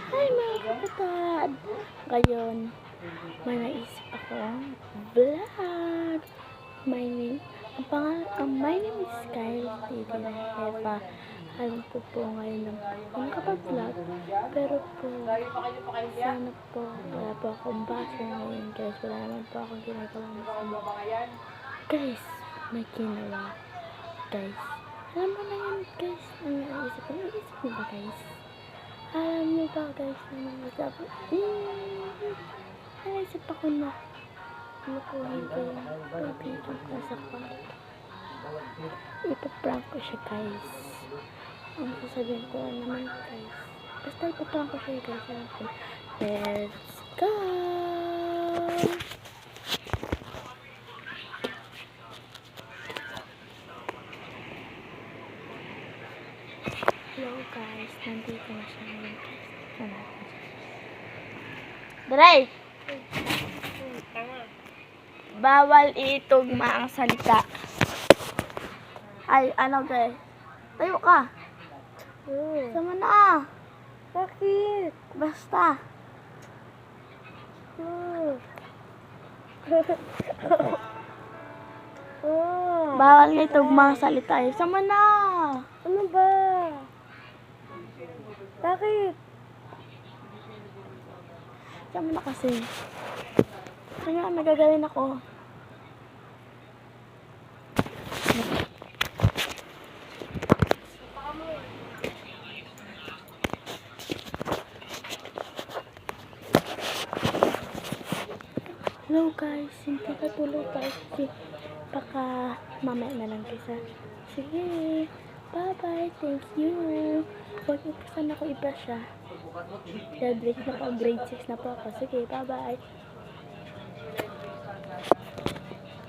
Hi mga kapatid! Ngayon, may naisip akong vlog. My name is Kyle Titi Eva. Alam ko po ngayon lang po nakapag-vlog. Pero po, sana po, wala po akong basa ngayon guys. Wala naman po akong ginagawa masama. Guys, may ginawa. Guys, alam mo na yun guys. Ang naisip ko, naisip mo ba guys? Alam niyo ba guys na naisip ako na lukuhin ko yung kaibigan ko sa kwarto. Ipaprank ko siya guys. Ang sasabihin ko naman guys. Basta ipaprank ko siya guys. Let's go! Hello guys, nandito na siya ngayon guys. Daray! Bawal itugma ang salita. Ay, ano guys? Tayo ka. Sama na. Bakit? Basta. Bawal itugma ang salita. Sama na. Ano ba? Bakit? Sama na kasi. Kaya may gagawin ako. Hello guys, hindi ka tulog guys. Baka mamaya na lang kisa. Sige, bye bye, thank you. Huwag niyo po sana ako i-brush ha. Grade 6 na po, grade 6 na po ako. Sige, bye bye.